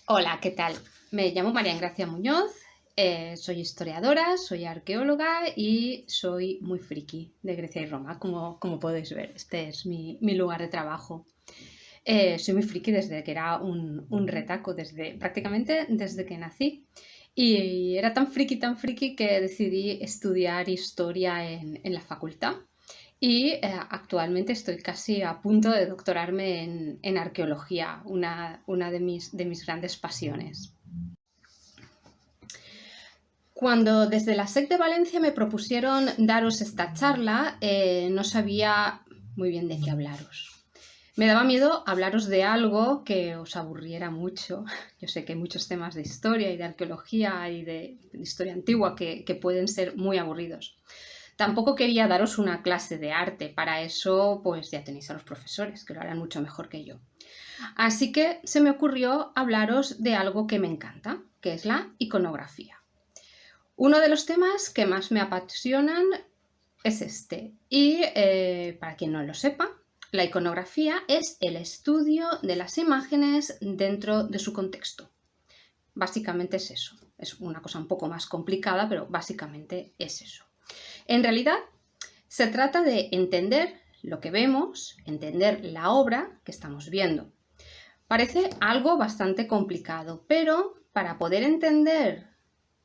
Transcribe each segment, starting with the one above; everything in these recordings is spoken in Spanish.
Hola, ¿qué tal? Me llamo María Engracia Muñoz, soy historiadora, soy arqueóloga y soy muy friki de Grecia y Roma, como podéis ver. Este es mi lugar de trabajo. Soy muy friki desde que era un retaco, prácticamente desde que nací. Y era tan friki que decidí estudiar historia en la facultad. Y actualmente estoy casi a punto de doctorarme en arqueología, una de mis grandes pasiones. Cuando desde la SEC de Valencia me propusieron daros esta charla, no sabía muy bien de qué hablaros. Me daba miedo hablaros de algo que os aburriera mucho. Yo sé que hay muchos temas de historia y de arqueología y de historia antigua que pueden ser muy aburridos. Tampoco quería daros una clase de arte, para eso pues ya tenéis a los profesores, que lo harán mucho mejor que yo. Así que se me ocurrió hablaros de algo que me encanta, que es la iconografía. Uno de los temas que más me apasionan es este. Y para quien no lo sepa, la iconografía es el estudio de las imágenes dentro de su contexto. Básicamente es eso. Es una cosa un poco más complicada, pero básicamente es eso. En realidad, se trata de entender lo que vemos, entender la obra que estamos viendo. Parece algo bastante complicado, pero para poder entender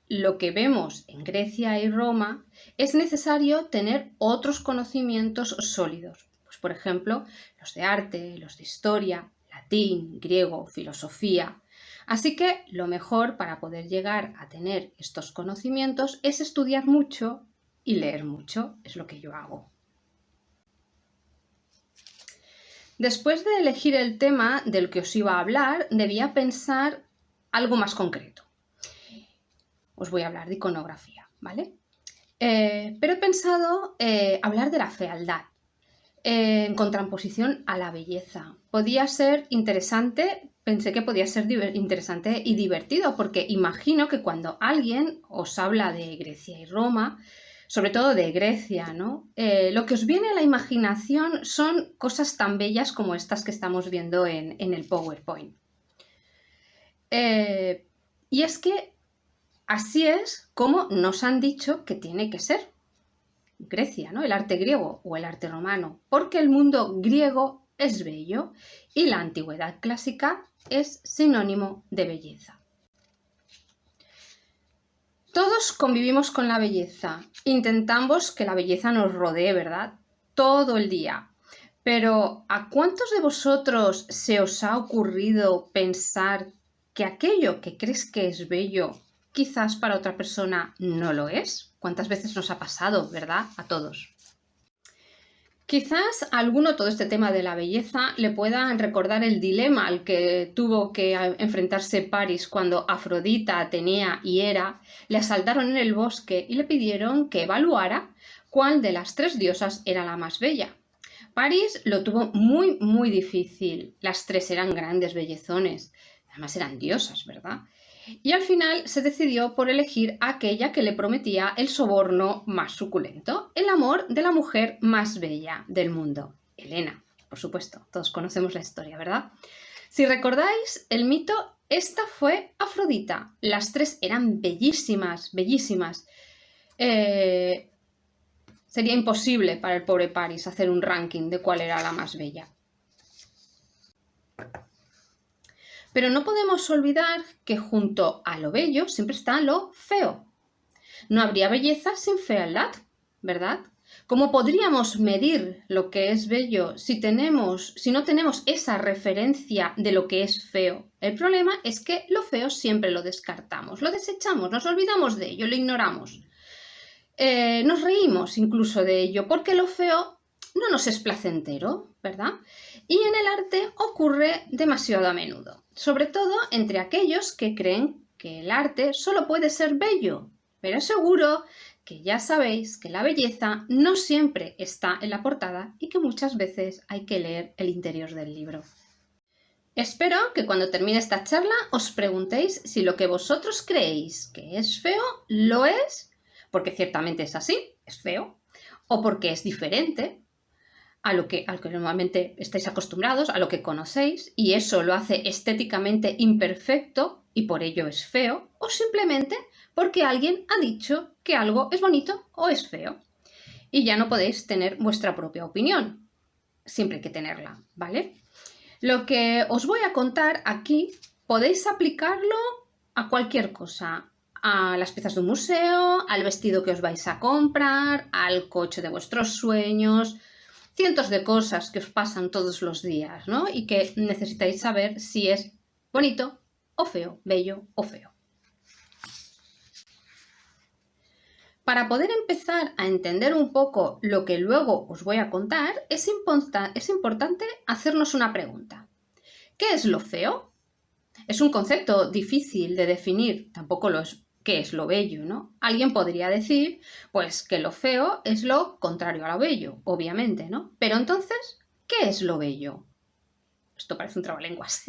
lo que vemos en Grecia y Roma es necesario tener otros conocimientos sólidos. Pues, por ejemplo, los de arte, los de historia, latín, griego, filosofía. Así que lo mejor para poder llegar a tener estos conocimientos es estudiar mucho y leer mucho. Es lo que yo hago. Después de elegir el tema del que os iba a hablar, debía pensar algo más concreto. Os voy a hablar de iconografía, ¿vale? Pero he pensado hablar de la fealdad, en contraposición a la belleza. Podía ser interesante, pensé que podía ser interesante y divertido, porque imagino que cuando alguien os habla de Grecia y Roma, sobre todo de Grecia, ¿no? Lo que os viene a la imaginación son cosas tan bellas como estas que estamos viendo en el PowerPoint. Y es que así es como nos han dicho que tiene que ser Grecia, ¿no? El arte griego o el arte romano, porque el mundo griego es bello y la antigüedad clásica es sinónimo de belleza. Todos convivimos con la belleza, intentamos que la belleza nos rodee, ¿verdad? Todo el día. Pero ¿a cuántos de vosotros se os ha ocurrido pensar que aquello que crees que es bello quizás para otra persona no lo es? ¿Cuántas veces nos ha pasado, verdad? A todos. Quizás a alguno todo este tema de la belleza le pueda recordar el dilema al que tuvo que enfrentarse Paris cuando Afrodita, Atenea y Hera le asaltaron en el bosque y le pidieron que evaluara cuál de las tres diosas era la más bella. Paris lo tuvo muy difícil. Las tres eran grandes bellezones. Además eran diosas, ¿verdad? Y al final se decidió por elegir a aquella que le prometía el soborno más suculento, el amor de la mujer más bella del mundo, Helena. Por supuesto, todos conocemos la historia, ¿verdad? Si recordáis el mito, esta fue Afrodita. Las tres eran bellísimas, bellísimas. Sería imposible para el pobre Paris hacer un ranking de cuál era la más bella. Pero no podemos olvidar que junto a lo bello siempre está lo feo. No habría belleza sin fealdad, ¿verdad? ¿Cómo podríamos medir lo que es bello si no tenemos esa referencia de lo que es feo? El problema es que lo feo siempre lo descartamos, lo desechamos, nos olvidamos de ello, lo ignoramos. Nos reímos incluso de ello, porque lo feo no nos es placentero, ¿verdad? Y en el arte ocurre demasiado a menudo, sobre todo entre aquellos que creen que el arte solo puede ser bello, pero seguro que ya sabéis que la belleza no siempre está en la portada y que muchas veces hay que leer el interior del libro. Espero que cuando termine esta charla os preguntéis si lo que vosotros creéis que es feo lo es, porque ciertamente es así, es feo, o porque es diferente, al que normalmente estáis acostumbrados, a lo que conocéis, y eso lo hace estéticamente imperfecto y por ello es feo, o simplemente porque alguien ha dicho que algo es bonito o es feo. Y ya no podéis tener vuestra propia opinión. Siempre hay que tenerla, ¿vale? Lo que os voy a contar aquí podéis aplicarlo a cualquier cosa. A las piezas de un museo, al vestido que os vais a comprar, al coche de vuestros sueños, cientos de cosas que os pasan todos los días, ¿no? Y que necesitáis saber si es bonito o feo, bello o feo. Para poder empezar a entender un poco lo que luego os voy a contar, es importante hacernos una pregunta. ¿Qué es lo feo? Es un concepto difícil de definir, tampoco lo es. ¿Qué es lo bello, no? Alguien podría decir, pues, que lo feo es lo contrario a lo bello, obviamente, ¿no? Pero entonces, ¿qué es lo bello? Esto parece un trabalenguas.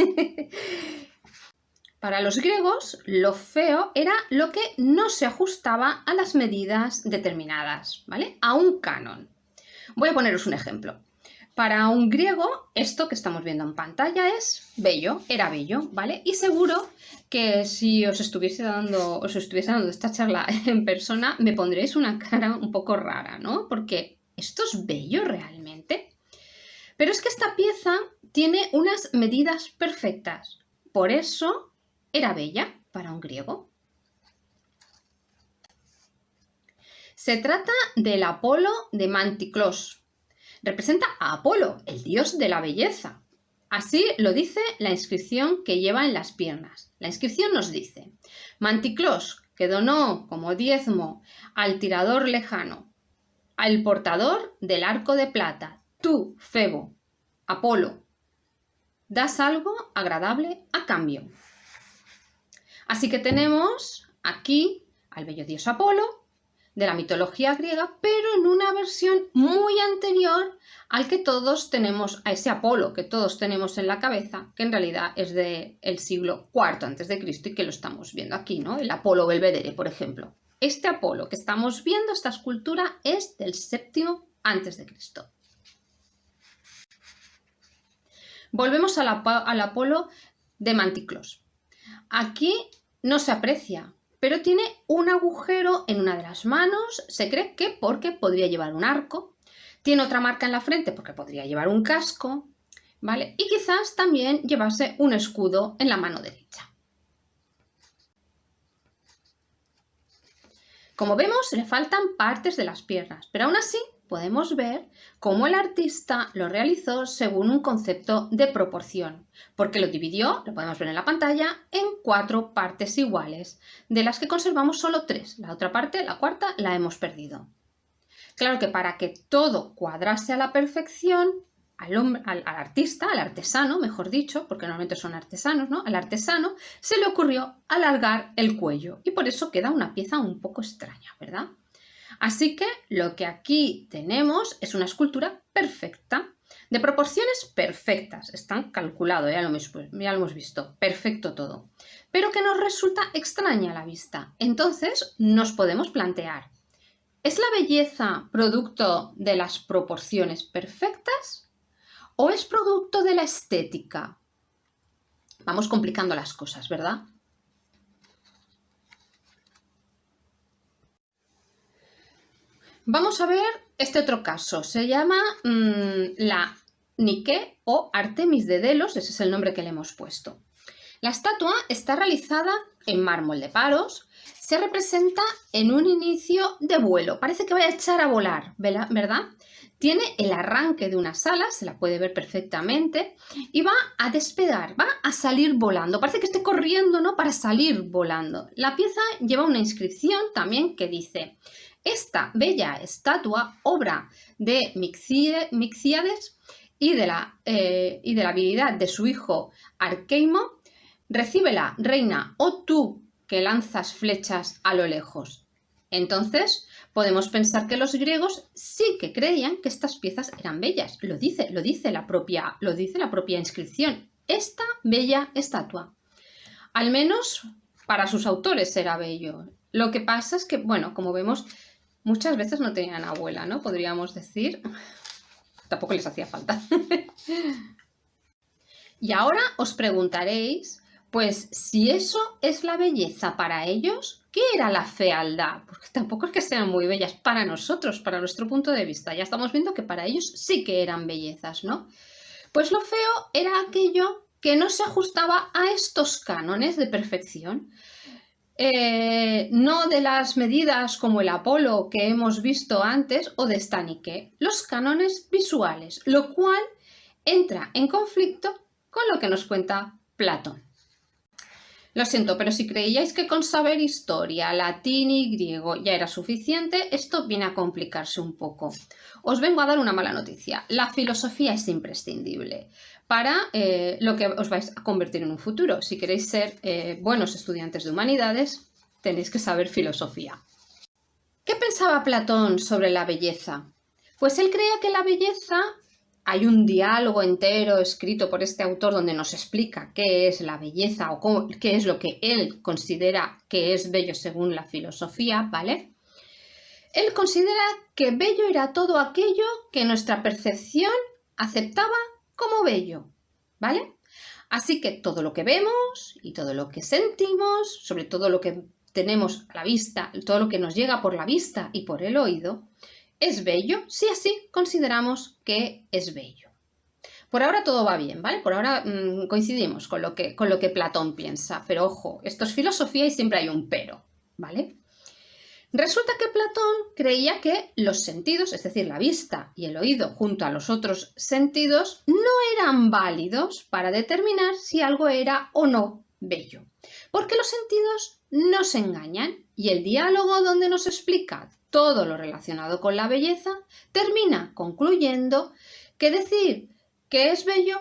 Para los griegos, lo feo era lo que no se ajustaba a las medidas determinadas, ¿vale? A un canon. Voy a poneros un ejemplo. Para un griego, esto que estamos viendo en pantalla es bello, era bello, ¿vale? Y seguro que si os estuviese dando esta charla en persona, me pondréis una cara un poco rara, ¿no? Porque ¿esto es bello realmente? Pero es que esta pieza tiene unas medidas perfectas. Por eso era bella para un griego. Se trata del Apolo de Manticlos. Representa a Apolo, el dios de la belleza. Así lo dice la inscripción que lleva en las piernas. La inscripción nos dice: Manticlos, que donó como diezmo al tirador lejano, al portador del arco de plata, tú, Febo, Apolo, das algo agradable a cambio. Así que tenemos aquí al bello dios Apolo, de la mitología griega, pero en una versión muy anterior al que todos tenemos, a ese Apolo que todos tenemos en la cabeza, que en realidad es del siglo IV a.C. y que lo estamos viendo aquí, ¿no? El Apolo Belvedere, por ejemplo. Este Apolo que estamos viendo, esta escultura, es del VII a.C. Volvemos al Apolo de Manticlos. Aquí no se aprecia, pero tiene un agujero en una de las manos, se cree que porque podría llevar un arco, tiene otra marca en la frente porque podría llevar un casco, ¿vale? Y quizás también llevase un escudo en la mano derecha. Como vemos, le faltan partes de las piernas, pero aún así podemos ver cómo el artista lo realizó según un concepto de proporción, porque lo dividió, lo podemos ver en la pantalla, en 4 partes iguales, de las que conservamos solo 3. La otra parte, la cuarta, la hemos perdido. Claro que para que todo cuadrase a la perfección, al artista, al artesano, mejor dicho, porque normalmente son artesanos, ¿no? Al artesano se le ocurrió alargar el cuello y por eso queda una pieza un poco extraña, ¿verdad? Así que lo que aquí tenemos es una escultura perfecta, de proporciones perfectas, están calculados, ya lo hemos visto, perfecto todo, pero que nos resulta extraña a la vista. Entonces nos podemos plantear, ¿es la belleza producto de las proporciones perfectas o es producto de la estética? Vamos complicando las cosas, ¿verdad? Vamos a ver este otro caso. Se llama la Nike o Artemis de Delos, ese es el nombre que le hemos puesto. La estatua está realizada en mármol de Paros, se representa en un inicio de vuelo. Parece que vaya a echar a volar, ¿verdad? Tiene el arranque de unas alas, se la puede ver perfectamente, y va a despegar, va a salir volando. Parece que esté corriendo, ¿no? Para salir volando. La pieza lleva una inscripción también que dice: esta bella estatua, obra de Mixíades y de la habilidad de su hijo Arqueimo, recíbela, reina, o tú que lanzas flechas a lo lejos. Entonces, podemos pensar que los griegos sí que creían que estas piezas eran bellas. Lo dice la propia inscripción. Esta bella estatua. Al menos para sus autores era bello. Lo que pasa es que, bueno, como vemos, muchas veces no tenían abuela, ¿no? Podríamos decir. tampoco les hacía falta. Y ahora os preguntaréis, pues si eso es la belleza para ellos, ¿qué era la fealdad? Porque tampoco es que sean muy bellas para nosotros, para nuestro punto de vista. Ya estamos viendo que para ellos sí que eran bellezas, ¿no? Pues lo feo era aquello que no se ajustaba a estos cánones de perfección. No de las medidas como el Apolo que hemos visto antes o de Stanique, los cánones visuales, lo cual entra en conflicto con lo que nos cuenta Platón. Lo siento, pero si creíais que con saber historia, latín y griego ya era suficiente, esto viene a complicarse un poco. Os vengo a dar una mala noticia. La filosofía es imprescindible para lo que os vais a convertir en un futuro. Si queréis ser buenos estudiantes de humanidades, tenéis que saber filosofía. ¿Qué pensaba Platón sobre la belleza? Pues él creía que la belleza... Hay un diálogo entero escrito por este autor donde nos explica qué es la belleza o qué es lo que él considera que es bello según la filosofía, ¿vale? Él considera que bello era todo aquello que nuestra percepción aceptaba como bello, ¿vale? Así que todo lo que vemos y todo lo que sentimos, sobre todo lo que tenemos a la vista, todo lo que nos llega por la vista y por el oído, es bello si así consideramos que es bello. Por ahora todo va bien, ¿vale? Por ahora coincidimos con lo que Platón piensa, pero ojo, esto es filosofía y siempre hay un pero, ¿vale? Resulta que Platón creía que los sentidos, es decir, la vista y el oído junto a los otros sentidos, no eran válidos para determinar si algo era o no bello, porque los sentidos nos engañan y el diálogo donde nos explica todo lo relacionado con la belleza, termina concluyendo que decir que es bello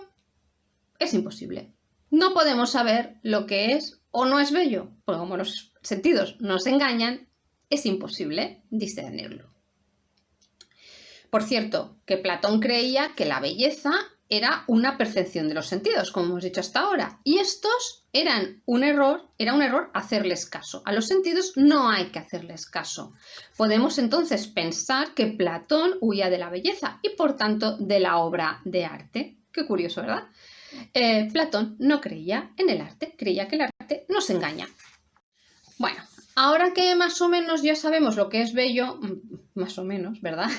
es imposible. No podemos saber lo que es o no es bello, porque como los sentidos nos engañan, es imposible discernirlo. Por cierto, que Platón creía que la belleza era una percepción de los sentidos, como hemos dicho hasta ahora, y estos era un error hacerles caso. A los sentidos no hay que hacerles caso. Podemos entonces pensar que Platón huía de la belleza y por tanto de la obra de arte. Qué curioso, ¿verdad? Platón no creía en el arte, creía que el arte nos engaña. Bueno, ahora que más o menos ya sabemos lo que es bello, más o menos, ¿verdad?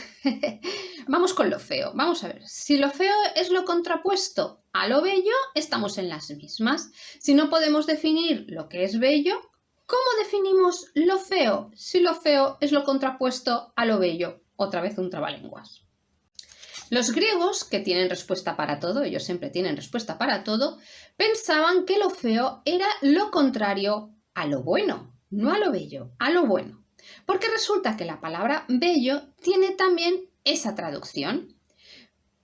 Vamos con lo feo. Vamos a ver, si lo feo es lo contrapuesto a lo bello, estamos en las mismas. Si no podemos definir lo que es bello, ¿cómo definimos lo feo? Si lo feo es lo contrapuesto a lo bello. Otra vez un trabalenguas. Los griegos, que tienen respuesta para todo, ellos siempre tienen respuesta para todo, pensaban que lo feo era lo contrario a lo bueno, no a lo bello, a lo bueno. Porque resulta que la palabra bello tiene también esa traducción.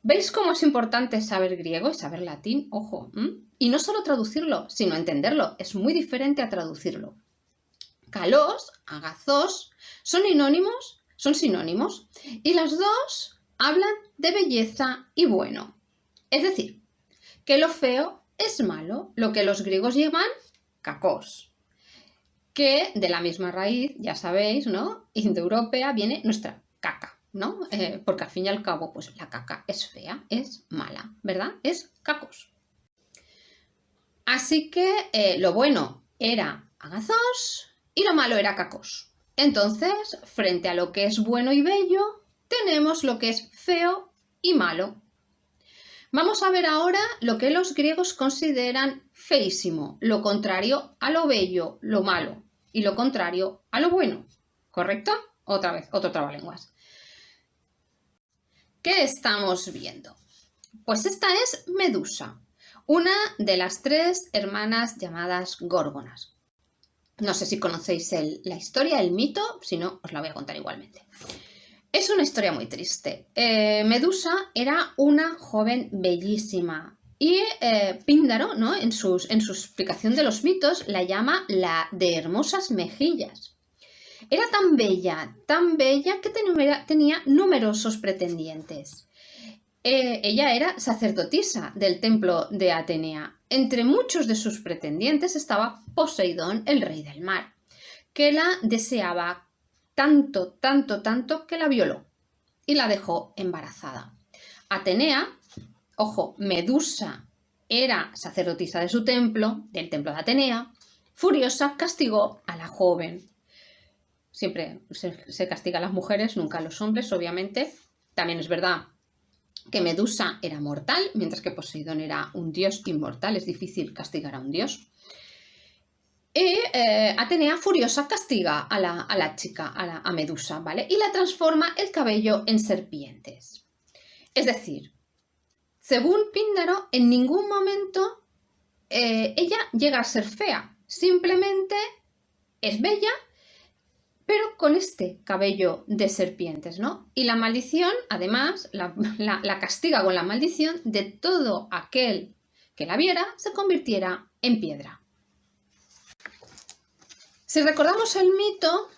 ¿Veis cómo es importante saber griego y saber latín? Ojo, y no solo traducirlo, sino entenderlo. Es muy diferente a traducirlo. Kalos, agazos, son sinónimos y las dos hablan de belleza y bueno. Es decir, que lo feo es malo, lo que los griegos llaman kakos. Que de la misma raíz, ya sabéis, ¿no? Indoeuropea viene nuestra caca, ¿no? Porque al fin y al cabo, pues la caca es fea, es mala, ¿verdad? Es cacos. Así que lo bueno era agazos y lo malo era cacos. Entonces, frente a lo que es bueno y bello, tenemos lo que es feo y malo. Vamos a ver ahora lo que los griegos consideran feísimo, lo contrario a lo bello, lo malo, y lo contrario a lo bueno. ¿Correcto? Otra vez, otro trabalenguas. ¿Qué estamos viendo? Pues esta es Medusa, una de las 3 hermanas llamadas Górgonas. No sé si conocéis la historia, el mito, si no, os la voy a contar igualmente. Es una historia muy triste. Medusa era una joven bellísima y Píndaro, ¿no? en su explicación de los mitos, la llama la de hermosas mejillas. Era tan bella que tenía numerosos pretendientes. Ella era sacerdotisa del templo de Atenea. Entre muchos de sus pretendientes estaba Poseidón, el rey del mar, que la deseaba tanto que la violó y la dejó embarazada. Atenea, ojo, Medusa era sacerdotisa de su templo, del templo de Atenea, furiosa castigó a la joven. Siempre se castiga a las mujeres, nunca a los hombres, obviamente. También es verdad que Medusa era mortal, mientras que Poseidón era un dios inmortal. Es difícil castigar a un dios. Y Atenea, furiosa, castiga a la chica, a Medusa, ¿vale? Y la transforma el cabello en serpientes. Es decir, según Píndaro, en ningún momento ella llega a ser fea. Simplemente es bella, pero con este cabello de serpientes, ¿no? Y la maldición, además, la castiga con la maldición de todo aquel que la viera se convirtiera en piedra. Si recordamos el mito,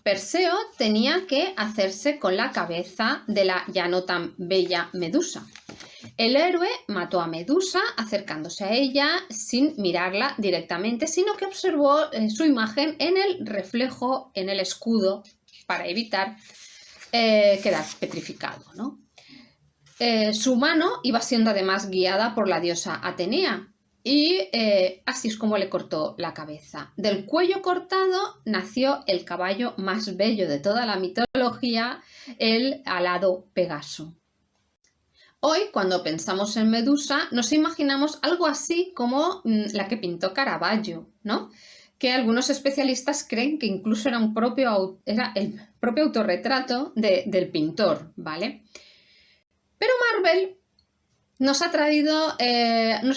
Perseo tenía que hacerse con la cabeza de la ya no tan bella Medusa. El héroe mató a Medusa acercándose a ella sin mirarla directamente, sino que observó su imagen en el reflejo, en el escudo, para evitar quedar petrificado, ¿no? Su mano iba siendo además guiada por la diosa Atenea y así es como le cortó la cabeza. Del cuello cortado nació el caballo más bello de toda la mitología, el alado Pegaso. Hoy, cuando pensamos en Medusa, nos imaginamos algo así como la que pintó Caravaggio, ¿no? Que algunos especialistas creen que incluso era el propio autorretrato del pintor, ¿vale? Pero Marvel nos ha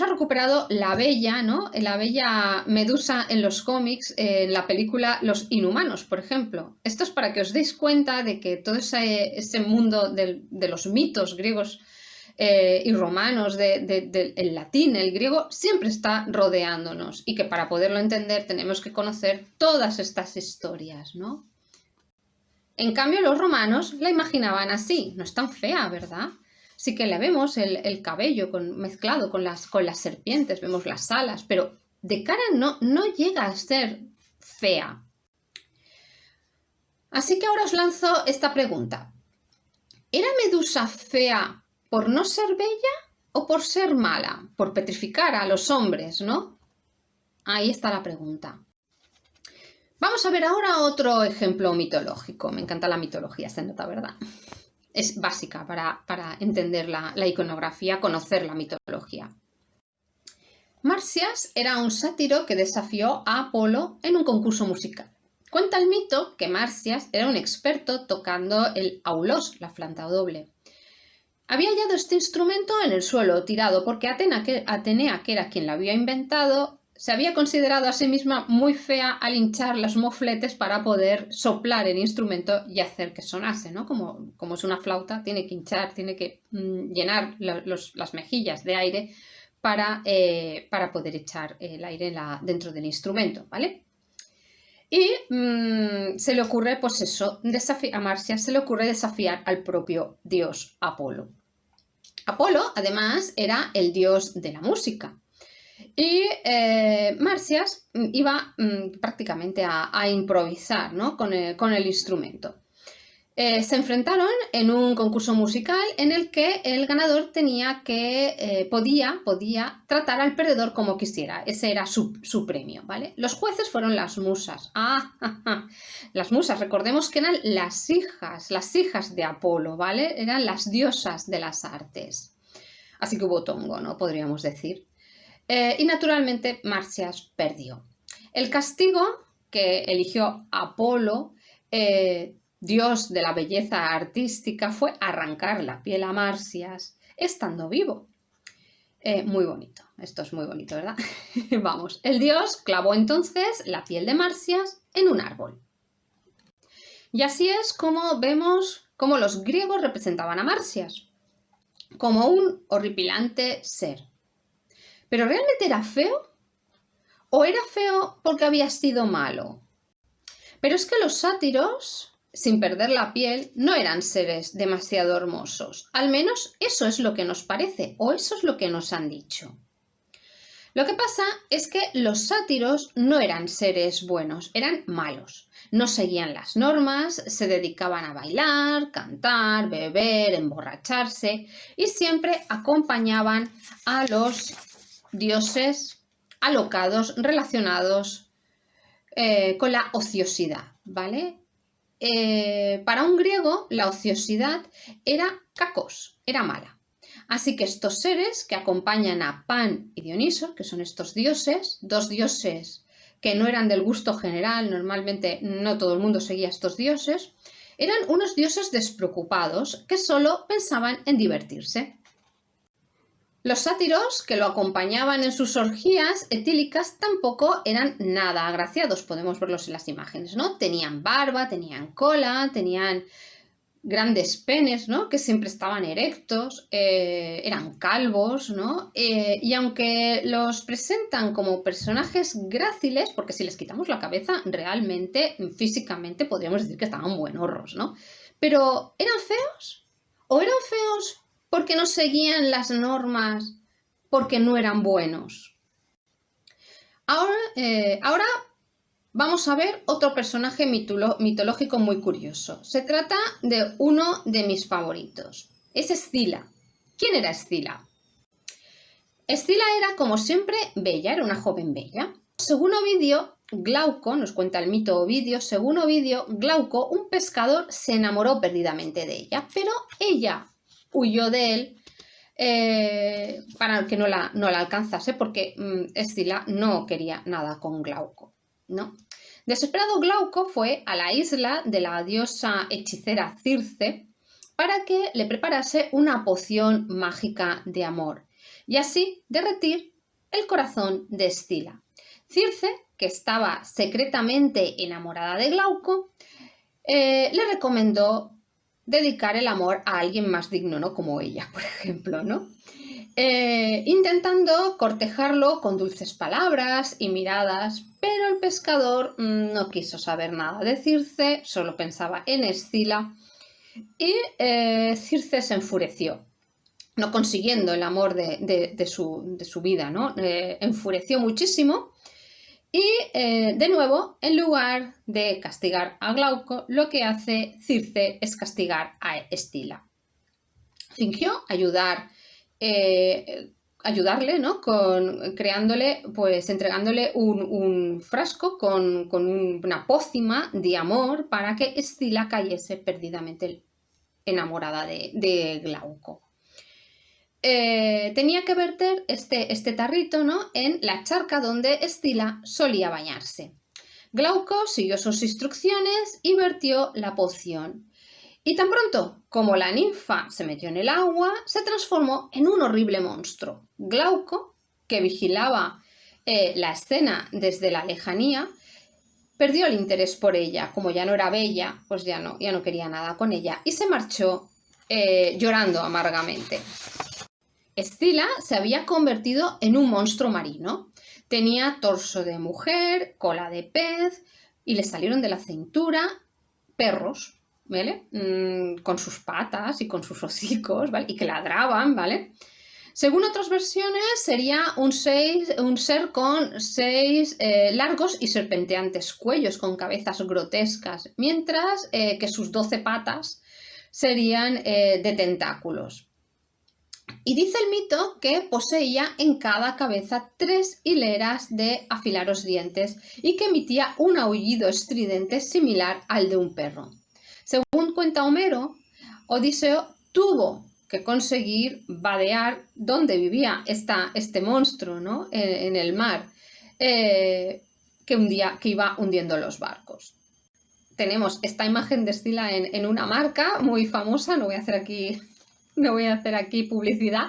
recuperado la bella, ¿no? La bella Medusa en los cómics, en la película Los Inhumanos, por ejemplo. Esto es para que os deis cuenta de que todo ese mundo de los mitos griegos y romanos, el latín, el griego, siempre está rodeándonos y que para poderlo entender tenemos que conocer todas estas historias, ¿no? En cambio, los romanos la imaginaban así. No es tan fea, ¿verdad? Sí que le vemos el cabello mezclado con las serpientes, vemos las alas, pero de cara no llega a ser fea. Así que ahora os lanzo esta pregunta. ¿Era Medusa fea por no ser bella o por ser mala? Por petrificar a los hombres, ¿no? Ahí está la pregunta. Vamos a ver ahora otro ejemplo mitológico. Me encanta la mitología, se nota, ¿verdad? Es básica para entender la iconografía, conocer la mitología. Marsias era un sátiro que desafió a Apolo en un concurso musical. Cuenta el mito que Marsias era un experto tocando el aulos, la flauta doble. Había hallado este instrumento en el suelo, tirado, porque Atenea, que era quien lo había inventado, se había considerado a sí misma muy fea al hinchar los mofletes para poder soplar el instrumento y hacer que sonase, ¿no? Como es una flauta, tiene que hinchar, tiene que llenar las mejillas de aire para poder echar el aire dentro del instrumento, ¿vale? Y se le ocurre, pues eso, a Marsias se le ocurre desafiar al propio dios Apolo. Apolo, además, era el dios de la música. Y Marsias iba prácticamente a improvisar, ¿no? con el instrumento. Se enfrentaron en un concurso musical en el que el ganador podía tratar al perdedor como quisiera. Ese era su premio, ¿vale? Los jueces fueron las musas. Las musas, recordemos que eran las hijas de Apolo, ¿vale? Eran las diosas de las artes. Así que hubo tongo, ¿no? Podríamos decir. Y naturalmente Marsias perdió. El castigo que eligió Apolo, dios de la belleza artística, fue arrancar la piel a Marsias estando vivo. Muy bonito, esto es muy bonito, ¿verdad? Vamos, el dios clavó entonces la piel de Marsias en un árbol. Y así es como vemos cómo los griegos representaban a Marsias, como un horripilante ser. ¿Pero realmente era feo? ¿O era feo porque había sido malo? Pero es que los sátiros, sin perder la piel, no eran seres demasiado hermosos. Al menos eso es lo que nos parece, o eso es lo que nos han dicho. Lo que pasa es que los sátiros no eran seres buenos, eran malos. No seguían las normas, se dedicaban a bailar, cantar, beber, emborracharse y siempre acompañaban a los dioses alocados relacionados con la ociosidad, ¿vale? Para un griego, la ociosidad era kakos, era mala. Así que estos seres que acompañan a Pan y Dioniso, que son estos dioses, dos dioses que no eran del gusto general, normalmente no todo el mundo seguía a estos dioses, eran unos dioses despreocupados que solo pensaban en divertirse. Los sátiros que lo acompañaban en sus orgías etílicas tampoco eran nada agraciados, podemos verlos en las imágenes, ¿no? Tenían barba, tenían cola, tenían grandes penes, ¿no? Que siempre estaban erectos, eran calvos, ¿no? Y aunque los presentan como personajes gráciles, porque si les quitamos la cabeza, realmente, físicamente, podríamos decir que estaban buenorros, ¿no? Pero ¿eran feos? ¿O eran feos porque no seguían las normas, porque no eran buenos? Ahora vamos a ver otro personaje mitológico muy curioso. Se trata de uno de mis favoritos. Es Escila. ¿Quién era Escila? Escila era, como siempre, bella, era una joven bella. Según Ovidio, Glauco, nos cuenta el mito Ovidio, según Ovidio, Glauco, un pescador, se enamoró perdidamente de ella, pero ella huyó de él para que no la alcanzase, porque Escila no quería nada con Glauco, ¿no? Desesperado, Glauco fue a la isla de la diosa hechicera Circe para que le preparase una poción mágica de amor y así derretir el corazón de Escila. Circe, que estaba secretamente enamorada de Glauco, le recomendó dedicar el amor a alguien más digno, ¿no? Como ella, por ejemplo, ¿no? Intentando cortejarlo con dulces palabras y miradas, pero el pescador no quiso saber nada de Circe, solo pensaba en Escila y Circe se enfureció, no consiguiendo el amor de su vida, ¿no? Enfureció muchísimo y de nuevo, en lugar de castigar a Glauco, lo que hace Circe es castigar a Escila. Fingió ayudarle, ¿no? Creándole, pues entregándole un frasco con una pócima de amor para que Escila cayese perdidamente enamorada de Glauco. Tenía que verter este tarrito, ¿no? En la charca donde Escila solía bañarse. Glauco siguió sus instrucciones y vertió la poción. Y tan pronto como la ninfa se metió en el agua, se transformó en un horrible monstruo. Glauco, que vigilaba la escena desde la lejanía, perdió el interés por ella. Como ya no era bella, pues ya no quería nada con ella y se marchó llorando amargamente. Escila se había convertido en un monstruo marino. Tenía torso de mujer, cola de pez y le salieron de la cintura perros, ¿vale? Con sus patas y con sus hocicos, ¿vale? Y que ladraban, ¿vale? Según otras versiones, sería un ser con 6 largos y serpenteantes cuellos con cabezas grotescas, mientras que sus 12 patas serían de tentáculos. Y dice el mito que poseía en cada cabeza 3 hileras de afilados dientes y que emitía un aullido estridente similar al de un perro. Según cuenta Homero, Odiseo tuvo que conseguir vadear donde vivía este monstruo, ¿no? En el mar, que iba hundiendo los barcos. Tenemos esta imagen de Escila en una marca muy famosa, no voy a hacer aquí publicidad,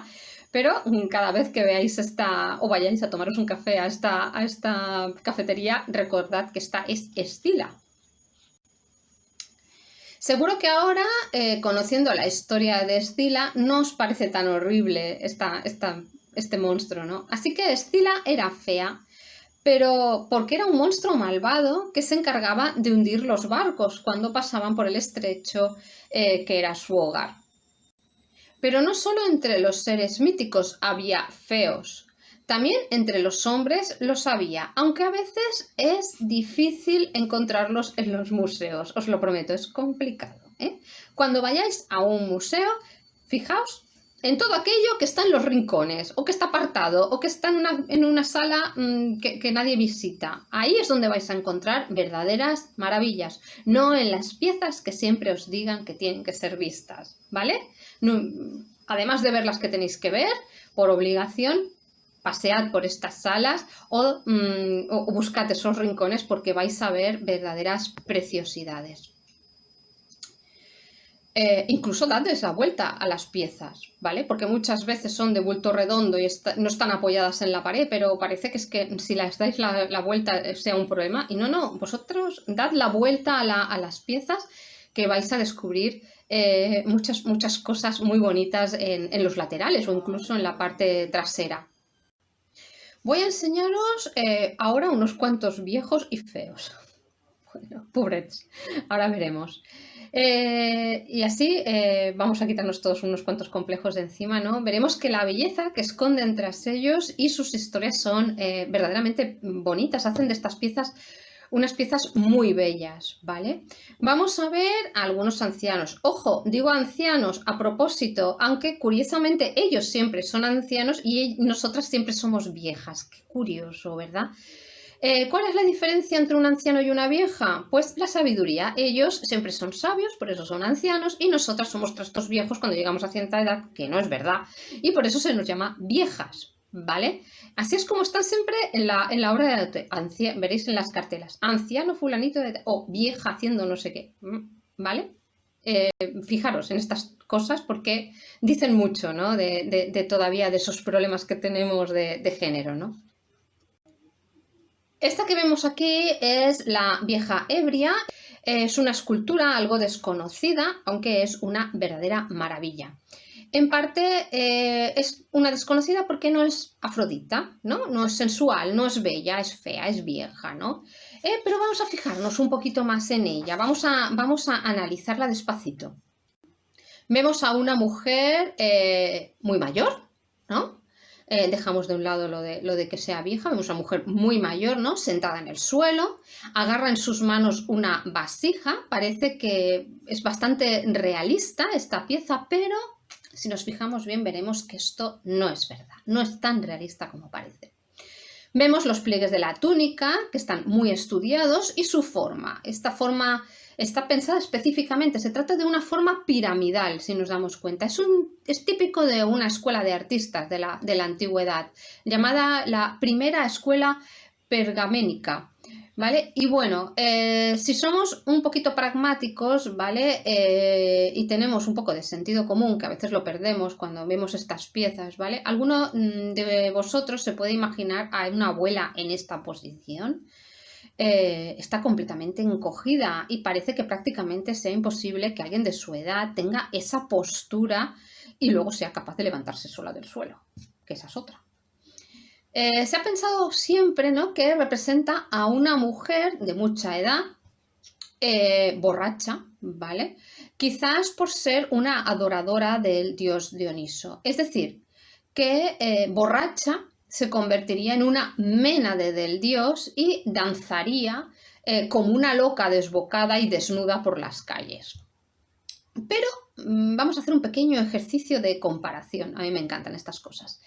pero cada vez que veáis o vayáis a tomaros un café a esta cafetería, recordad que esta es Escila. Seguro que ahora, conociendo la historia de Escila, no os parece tan horrible este monstruo, ¿no? Así que Escila era fea, pero porque era un monstruo malvado que se encargaba de hundir los barcos cuando pasaban por el estrecho que era su hogar. Pero no solo entre los seres míticos había feos, También entre los hombres los había, aunque a veces es difícil encontrarlos en los museos, os lo prometo, es complicado, ¿eh? Cuando vayáis a un museo, fijaos en todo aquello que está en los rincones, o que está apartado, o que está en una sala que nadie visita. Ahí es donde vais a encontrar verdaderas maravillas, no en las piezas que siempre os digan que tienen que ser vistas, ¿vale? No, además de ver las que tenéis que ver, por obligación, pasead por estas salas o buscad esos rincones porque vais a ver verdaderas preciosidades. Incluso dadles la vuelta a las piezas, ¿vale? Porque muchas veces son de bulto redondo y no están apoyadas en la pared, pero parece que es que si les dais la vuelta sea un problema. Y no, vosotros dad la vuelta a las piezas que vais a descubrir muchas cosas muy bonitas en los laterales o incluso en la parte trasera. Voy a enseñaros ahora unos cuantos viejos y feos. Bueno, pobres, ahora veremos. Y así vamos a quitarnos todos unos cuantos complejos de encima, ¿no? Veremos que la belleza que esconden tras ellos y sus historias son verdaderamente bonitas, hacen de estas piezas unas piezas muy bellas, ¿vale? Vamos a ver a algunos ancianos. Ojo, digo ancianos a propósito, aunque curiosamente ellos siempre son ancianos y nosotras siempre somos viejas. Qué curioso, ¿verdad? ¿Cuál es la diferencia entre un anciano y una vieja? Pues la sabiduría. Ellos siempre son sabios, por eso son ancianos, y nosotras somos trastos viejos cuando llegamos a cierta edad, que no es verdad, y por eso se nos llama viejas, ¿vale? Así es como están siempre en la obra de arte. Veréis en las cartelas, anciano fulanito o vieja haciendo no sé qué, ¿vale? Fijaros en estas cosas porque dicen mucho, ¿no? Todavía de esos problemas que tenemos de género, ¿no? Esta que vemos aquí es la vieja ebria. Es una escultura algo desconocida, aunque es una verdadera maravilla. En parte es una desconocida porque no es Afrodita, ¿no? No es sensual, no es bella, es fea, es vieja, ¿no? Pero vamos a fijarnos un poquito más en ella. Vamos a analizarla despacito. Vemos a una mujer muy mayor, ¿no? Dejamos de un lado lo de que sea vieja. Vemos a una mujer muy mayor, ¿no? Sentada en el suelo, agarra en sus manos una vasija. Parece que es bastante realista esta pieza, pero si nos fijamos bien veremos que esto no es verdad, no es tan realista como parece. Vemos los pliegues de la túnica, que están muy estudiados, y su forma. Esta forma está pensada específicamente, se trata de una forma piramidal, si nos damos cuenta. Es típico de una escuela de artistas de la antigüedad, llamada la primera escuela pergaménica, ¿vale? Y bueno, si somos un poquito pragmáticos, ¿vale? Y tenemos un poco de sentido común, que a veces lo perdemos cuando vemos estas piezas, ¿vale? ¿Alguno de vosotros se puede imaginar a una abuela en esta posición? Está completamente encogida y parece que prácticamente sea imposible que alguien de su edad tenga esa postura y luego sea capaz de levantarse sola del suelo, que esa es otra. Se ha pensado siempre, ¿no?, que representa a una mujer de mucha edad, borracha, ¿vale? Quizás por ser una adoradora del dios Dioniso. Es decir, que borracha se convertiría en una ménade del dios y danzaría como una loca desbocada y desnuda por las calles. Pero vamos a hacer un pequeño ejercicio de comparación. A mí me encantan estas cosas.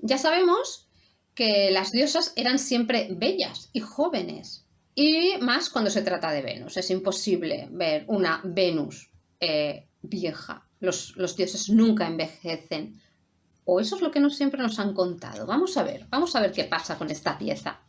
Ya sabemos que las diosas eran siempre bellas y jóvenes, y más cuando se trata de Venus. Es imposible ver una Venus vieja. Los dioses nunca envejecen. O eso es lo que siempre nos han contado. Vamos a ver qué pasa con esta pieza.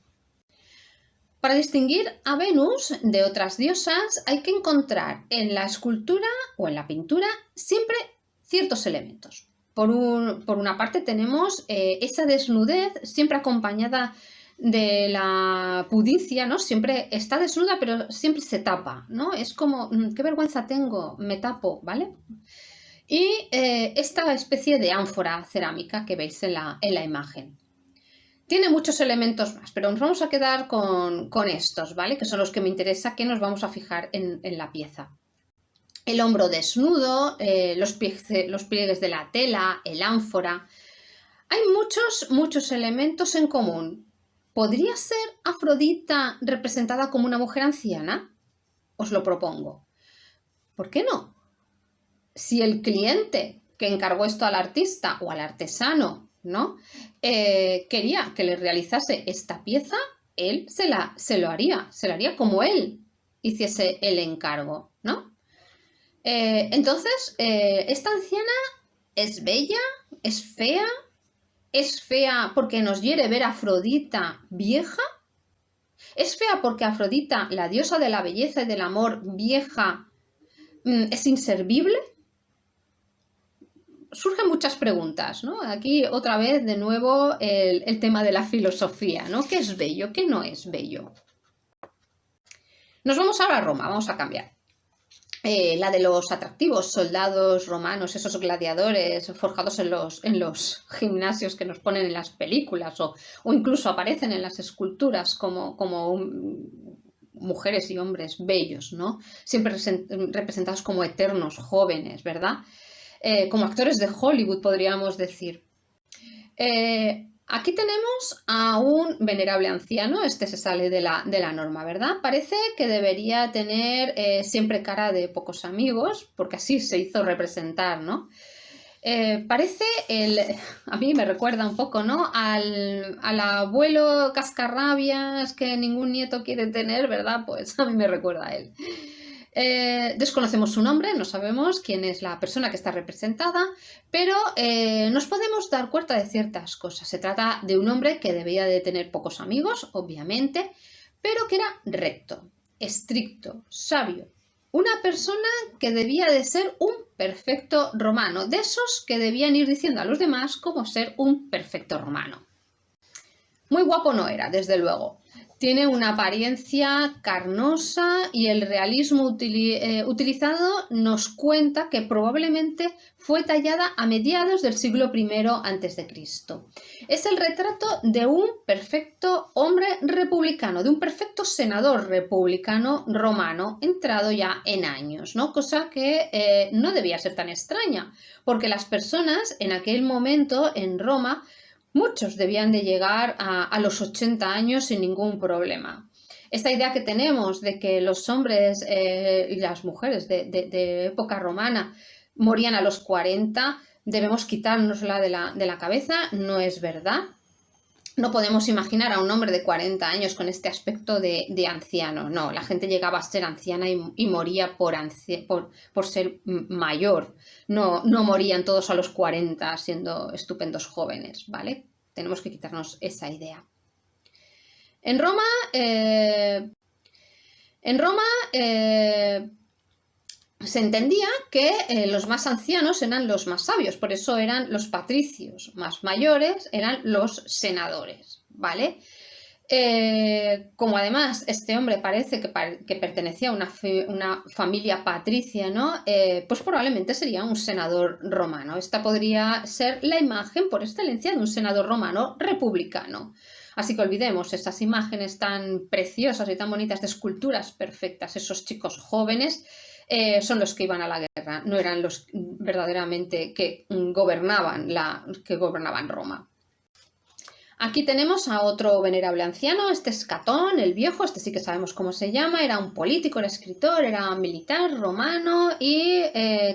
Para distinguir a Venus de otras diosas hay que encontrar en la escultura o en la pintura siempre ciertos elementos. Por una parte tenemos esa desnudez siempre acompañada de la pudicia, ¿no? Siempre está desnuda pero siempre se tapa, ¿no? Es como, qué vergüenza tengo, me tapo, ¿vale? Y esta especie de ánfora cerámica que veis en la imagen. Tiene muchos elementos más, pero nos vamos a quedar con estos, ¿vale? Que son los que me interesa, que nos vamos a fijar en la pieza. El hombro desnudo, los pliegues de la tela, el ánfora. Hay muchos elementos en común. ¿Podría ser Afrodita representada como una mujer anciana? Os lo propongo. ¿Por qué no? Si el cliente que encargó esto al artista o al artesano, ¿no? Quería que le realizase esta pieza, él se lo haría como él hiciese el encargo, ¿no? Entonces, esta anciana es bella, es fea. ¿Es fea porque nos hiere ver a Afrodita vieja? ¿Es fea porque Afrodita, la diosa de la belleza y del amor vieja, es inservible? Surgen muchas preguntas, ¿no? Aquí otra vez de nuevo el tema de la filosofía, ¿no? ¿Qué es bello? ¿Qué no es bello? Nos vamos ahora a Roma, vamos a cambiar. La de los atractivos soldados romanos, esos gladiadores forjados en los gimnasios que nos ponen en las películas o incluso aparecen en las esculturas como mujeres y hombres bellos, ¿no? Siempre representados como eternos, jóvenes, ¿verdad? Como actores de Hollywood, podríamos decir. Aquí tenemos a un venerable anciano, este se sale de la norma, ¿verdad? Parece que debería tener siempre cara de pocos amigos, porque así se hizo representar, ¿no? A mí me recuerda un poco, ¿no? Al abuelo cascarrabias que ningún nieto quiere tener, ¿verdad? Pues a mí me recuerda a él. Desconocemos su nombre, no sabemos quién es la persona que está representada, pero nos podemos dar cuenta de ciertas cosas. Se trata de un hombre que debía de tener pocos amigos, obviamente, pero que era recto, estricto, sabio. Una persona que debía de ser un perfecto romano, de esos que debían ir diciendo a los demás cómo ser un perfecto romano. Muy guapo no era, desde luego. Tiene una apariencia carnosa y el realismo utilizado nos cuenta que probablemente fue tallada a mediados del siglo I a.C. Es el retrato de un perfecto hombre republicano, de un perfecto senador republicano romano entrado ya en años, ¿no? Cosa que no debía ser tan extraña, porque las personas en aquel momento en Roma muchos debían de llegar a los 80 años sin ningún problema. Esta idea que tenemos de que los hombres y las mujeres de época romana morían a los 40, debemos quitárnosla de la cabeza, no es verdad. No podemos imaginar a un hombre de 40 años con este aspecto de anciano. No, la gente llegaba a ser anciana y moría por ser mayor. No morían todos a los 40 siendo estupendos jóvenes, ¿vale? Tenemos que quitarnos esa idea. En Roma se entendía que los más ancianos eran los más sabios, por eso eran los patricios, más mayores eran los senadores, ¿vale? Como además este hombre parece que pertenecía a una familia patricia, ¿no? Pues probablemente sería un senador romano. Esta podría ser la imagen por excelencia de un senador romano republicano. Así que olvidemos estas imágenes tan preciosas y tan bonitas de esculturas perfectas, esos chicos jóvenes. Son los que iban a la guerra, no eran los verdaderamente que gobernaban Roma. Aquí tenemos a otro venerable anciano, este es Catón, el viejo, este sí que sabemos cómo se llama, era un político, era escritor, era militar romano y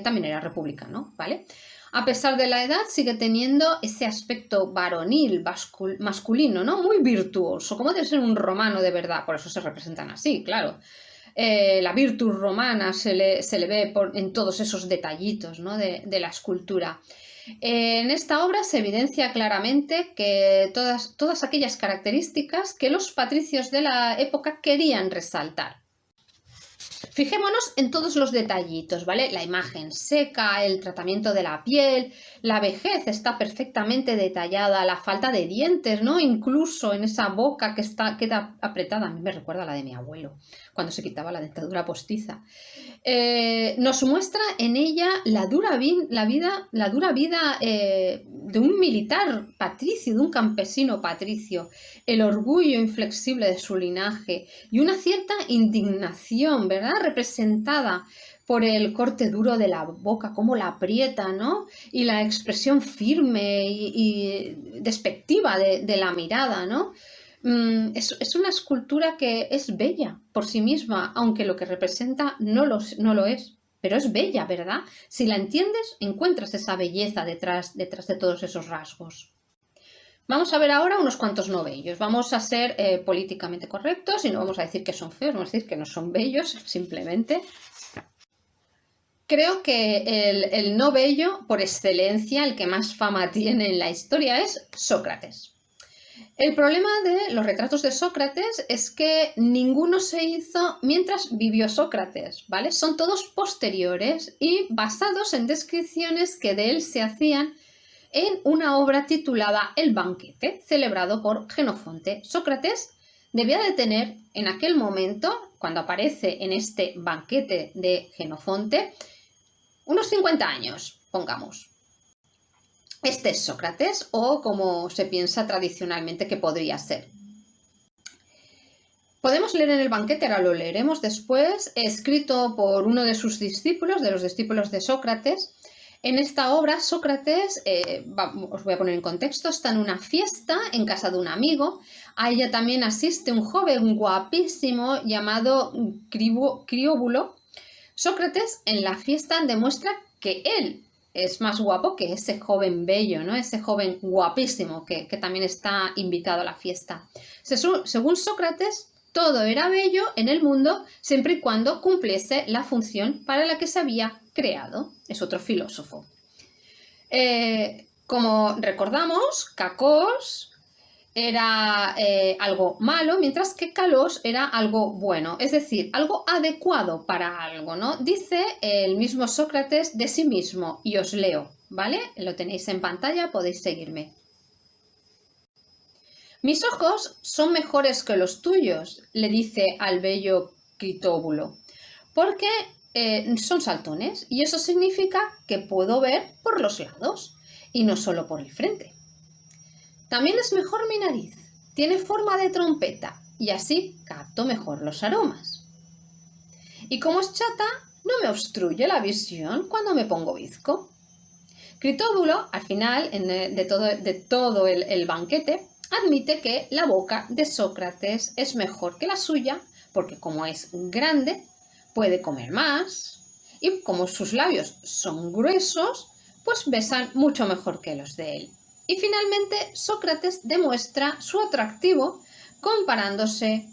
también era republicano, ¿vale? A pesar de la edad sigue teniendo ese aspecto varonil, masculino, ¿no? Muy virtuoso, como debe ser un romano de verdad, por eso se representan así, claro. La virtud romana se le ve en todos esos detallitos, ¿no? de la escultura. En esta obra se evidencia claramente que todas aquellas características que los patricios de la época querían resaltar. Fijémonos en todos los detallitos, ¿vale? La imagen seca, el tratamiento de la piel, la vejez está perfectamente detallada, la falta de dientes, ¿no? Incluso en esa boca que queda apretada. A mí me recuerda a la de mi abuelo, cuando se quitaba la dentadura postiza. Nos muestra en ella la dura vida de un militar patricio, de un campesino patricio, el orgullo inflexible de su linaje y una cierta indignación, ¿verdad?, representada por el corte duro de la boca, cómo la aprieta, ¿no? Y la expresión firme y despectiva de la mirada, ¿no? Es una escultura que es bella por sí misma, aunque lo que representa no lo es. Pero es bella, ¿verdad? Si la entiendes, encuentras esa belleza detrás de todos esos rasgos. Vamos a ver ahora unos cuantos no bellos. Vamos a ser políticamente correctos y no vamos a decir que son feos, vamos a decir que no son bellos, simplemente. Creo que el no bello, por excelencia, el que más fama tiene en la historia es Sócrates. El problema de los retratos de Sócrates es que ninguno se hizo mientras vivió Sócrates, ¿vale? Son todos posteriores y basados en descripciones que de él se hacían en una obra titulada El banquete, celebrado por Jenofonte. Sócrates debía de tener en aquel momento, cuando aparece en este banquete de Jenofonte, unos 50 años, pongamos. Este es Sócrates, o como se piensa tradicionalmente que podría ser. Podemos leer en el banquete, ahora lo leeremos después, escrito por uno de sus discípulos, de los discípulos de Sócrates. En esta obra, Sócrates, os voy a poner en contexto, está en una fiesta en casa de un amigo. A ella también asiste un joven guapísimo llamado Crióbulo. Sócrates en la fiesta demuestra que él es más guapo que ese joven bello, ¿no? Ese joven guapísimo que también está invitado a la fiesta. Según Sócrates, todo era bello en el mundo siempre y cuando cumpliese la función para la que se había creado. Es otro filósofo. Como recordamos, Cacos era algo malo, mientras que Kalos era algo bueno, es decir, algo adecuado para algo, ¿no? Dice el mismo Sócrates de sí mismo, y os leo, ¿vale? Lo tenéis en pantalla, podéis seguirme. Mis ojos son mejores que los tuyos, le dice al bello Critóbulo, porque son saltones, y eso significa que puedo ver por los lados, y no solo por el frente. También es mejor mi nariz, tiene forma de trompeta y así capto mejor los aromas. Y como es chata, no me obstruye la visión cuando me pongo bizco. Critóbulo, al final de todo el banquete, admite que la boca de Sócrates es mejor que la suya porque como es grande, puede comer más y como sus labios son gruesos, pues besan mucho mejor que los de él. Y finalmente Sócrates demuestra su atractivo comparándose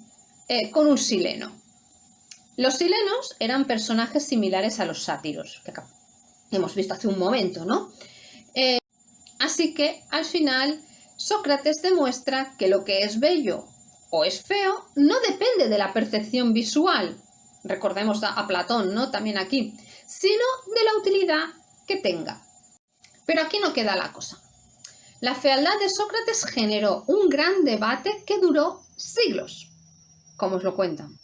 con un sileno. Los silenos eran personajes similares a los sátiros, que hemos visto hace un momento, ¿no? Así que al final Sócrates demuestra que lo que es bello o es feo no depende de la percepción visual, recordemos a Platón, ¿no? También aquí, sino de la utilidad que tenga. Pero aquí no queda la cosa. La fealdad de Sócrates generó un gran debate que duró siglos, como os lo cuentan.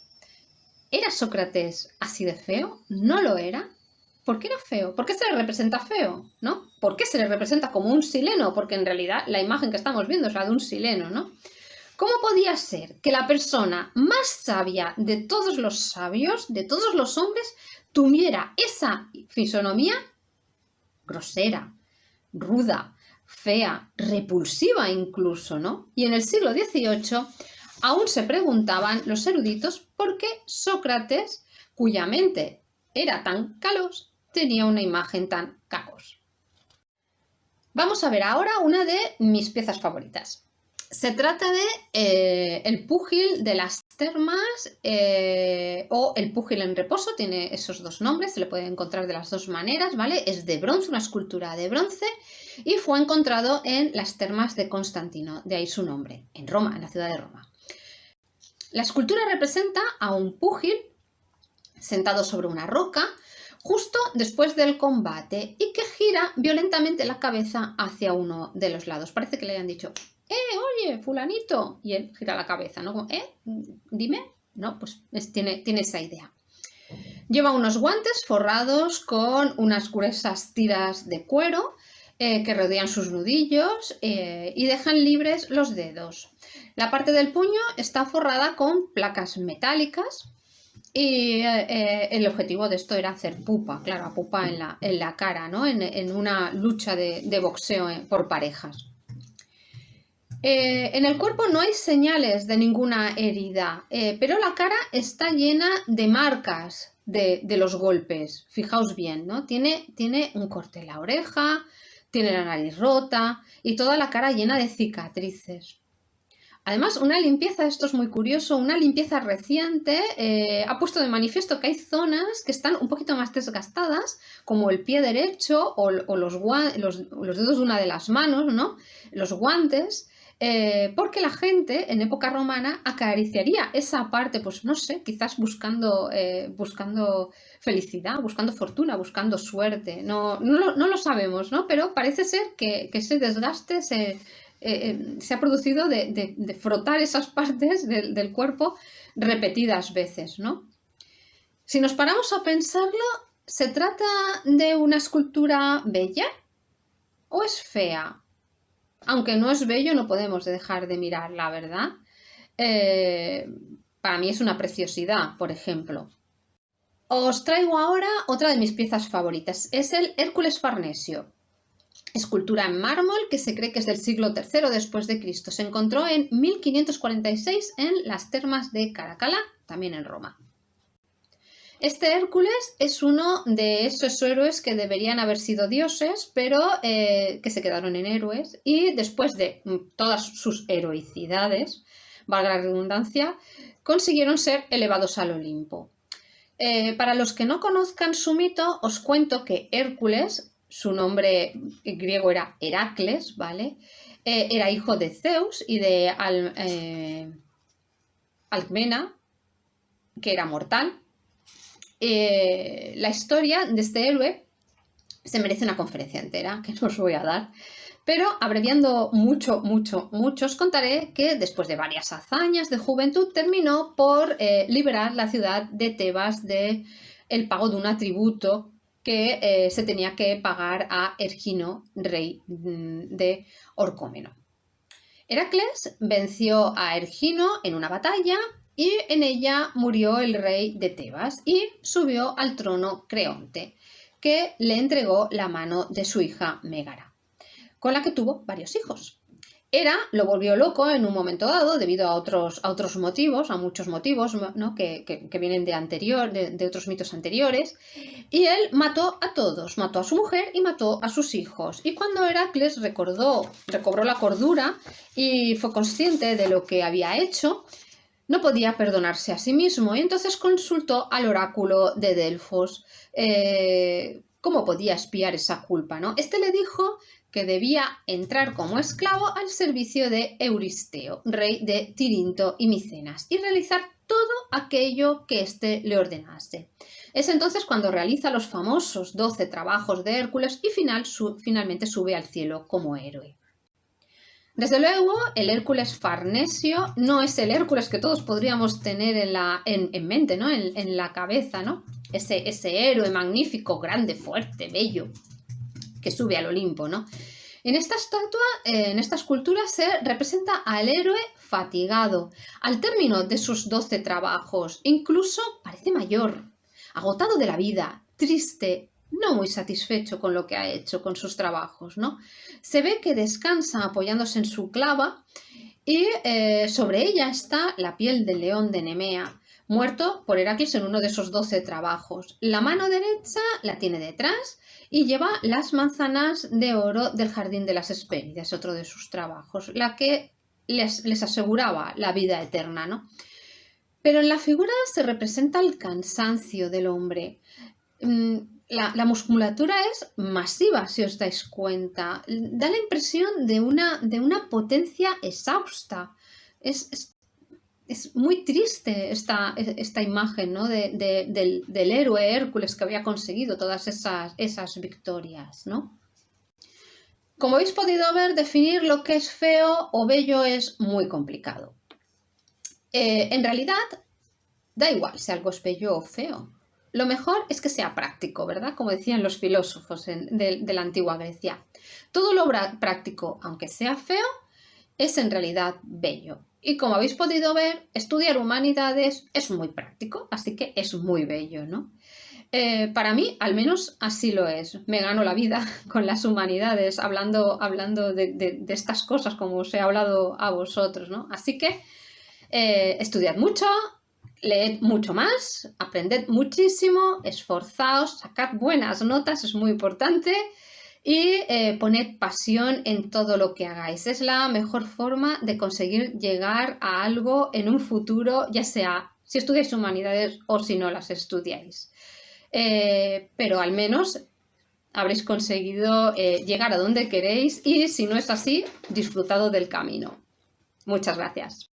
¿Era Sócrates así de feo? ¿No lo era? ¿Por qué era feo? ¿Por qué se le representa feo? ¿No? ¿Por qué se le representa como un sileno? Porque en realidad la imagen que estamos viendo es la de un sileno, ¿no? ¿Cómo podía ser que la persona más sabia de todos los sabios, de todos los hombres, tuviera esa fisonomía grosera, ruda, fea, repulsiva incluso, ¿no? Y en el siglo XVIII aún se preguntaban los eruditos por qué Sócrates, cuya mente era tan calos, tenía una imagen tan cacos. Vamos a ver ahora una de mis piezas favoritas. Se trata de el púgil de las termas o el púgil en reposo, tiene esos dos nombres, se le puede encontrar de las dos maneras, ¿vale? Es de bronce, una escultura de bronce y fue encontrado en las termas de Constantino, de ahí su nombre, en Roma, en la ciudad de Roma. La escultura representa a un púgil sentado sobre una roca justo después del combate y que gira violentamente la cabeza hacia uno de los lados. Parece que le hayan dicho, oye, fulanito, y él gira la cabeza, ¿no? Como, dime, no, pues tiene esa idea. Lleva unos guantes forrados con unas gruesas tiras de cuero que rodean sus nudillos y dejan libres los dedos. La parte del puño está forrada con placas metálicas Y el objetivo de esto era hacer pupa, claro, a pupa en la cara, ¿no? En una lucha de boxeo por parejas. En el cuerpo no hay señales de ninguna herida, pero la cara está llena de marcas de los golpes. Fijaos bien, ¿no? Tiene un corte en la oreja, tiene la nariz rota y toda la cara llena de cicatrices. Además, una limpieza, esto es muy curioso, una limpieza reciente ha puesto de manifiesto que hay zonas que están un poquito más desgastadas, como el pie derecho o los dedos de una de las manos, ¿no? Los guantes, porque la gente en época romana acariciaría esa parte, pues no sé, quizás buscando felicidad, buscando fortuna, buscando suerte. No lo sabemos, ¿no? Pero parece ser que ese desgaste se ha producido de frotar esas partes del cuerpo repetidas veces, ¿no? Si nos paramos a pensarlo, ¿se trata de una escultura bella o es fea? Aunque no es bello, no podemos dejar de mirarla, ¿verdad? Para mí es una preciosidad, por ejemplo. Os traigo ahora otra de mis piezas favoritas. Es el Hércules Farnesio. Escultura en mármol que se cree que es del siglo III después de Cristo. Se encontró en 1546 en las termas de Caracalla, también en Roma. Este Hércules es uno de esos héroes que deberían haber sido dioses, pero que se quedaron en héroes y después de todas sus heroicidades, valga la redundancia, consiguieron ser elevados al Olimpo. Para los que no conozcan su mito, os cuento que Hércules, su nombre griego era Heracles, ¿vale? Era hijo de Zeus y de Alcmena, que era mortal. La historia de este héroe se merece una conferencia entera, que no os voy a dar, pero abreviando mucho, os contaré que después de varias hazañas de juventud terminó por liberar la ciudad de Tebas del pago de un tributo que se tenía que pagar a Ergino, rey de Orcómeno. Heracles venció a Ergino en una batalla y en ella murió el rey de Tebas y subió al trono Creonte, que le entregó la mano de su hija Mégara, con la que tuvo varios hijos. Hera lo volvió loco en un momento dado debido a otros motivos, a muchos motivos, ¿no? que vienen de otros mitos anteriores, y él mató a todos, mató a su mujer y mató a sus hijos. Y cuando Heracles recobró la cordura y fue consciente de lo que había hecho, no podía perdonarse a sí mismo y entonces consultó al oráculo de Delfos cómo podía expiar esa culpa, ¿no? Este le dijo que debía entrar como esclavo al servicio de Euristeo, rey de Tirinto y Micenas, y realizar todo aquello que éste le ordenase. Es entonces cuando realiza los famosos 12 trabajos de Hércules y finalmente sube al cielo como héroe. Desde luego, el Hércules Farnesio no es el Hércules que todos podríamos tener en mente, ¿no? En la cabeza, ¿no? Ese héroe magnífico, grande, fuerte, bello, que sube al Olimpo, ¿no? En esta estatua, en esta escultura, se representa al héroe fatigado, al término de sus 12 trabajos, incluso parece mayor, agotado de la vida, triste, no muy satisfecho con lo que ha hecho, con sus trabajos, ¿no? Se ve que descansa apoyándose en su clava y sobre ella está la piel del león de Nemea, muerto por Heracles en uno de esos 12 trabajos. La mano derecha la tiene detrás y lleva las manzanas de oro del jardín de las Hespérides, otro de sus trabajos, la que les aseguraba la vida eterna, ¿no? Pero en la figura se representa el cansancio del hombre. La musculatura es masiva, si os dais cuenta. Da la impresión de una potencia exhausta. Es muy triste esta imagen, ¿no? del héroe Hércules que había conseguido todas esas victorias, ¿no? Como habéis podido ver, definir lo que es feo o bello es muy complicado. En realidad, da igual si algo es bello o feo. Lo mejor es que sea práctico, ¿verdad? Como decían los filósofos de la antigua Grecia. Todo lo práctico, aunque sea feo, es en realidad bello. Y como habéis podido ver, estudiar humanidades es muy práctico, así que es muy bello, ¿no? Para mí, al menos así lo es. Me gano la vida con las humanidades, hablando de estas cosas como os he hablado a vosotros, ¿no? Así que estudiad mucho, leed mucho más, aprended muchísimo, esforzaos, sacad buenas notas, es muy importante, y poned pasión en todo lo que hagáis. Es la mejor forma de conseguir llegar a algo en un futuro, ya sea si estudiáis humanidades o si no las estudiáis. Pero al menos habréis conseguido llegar a donde queréis y si no es así, disfrutado del camino. Muchas gracias.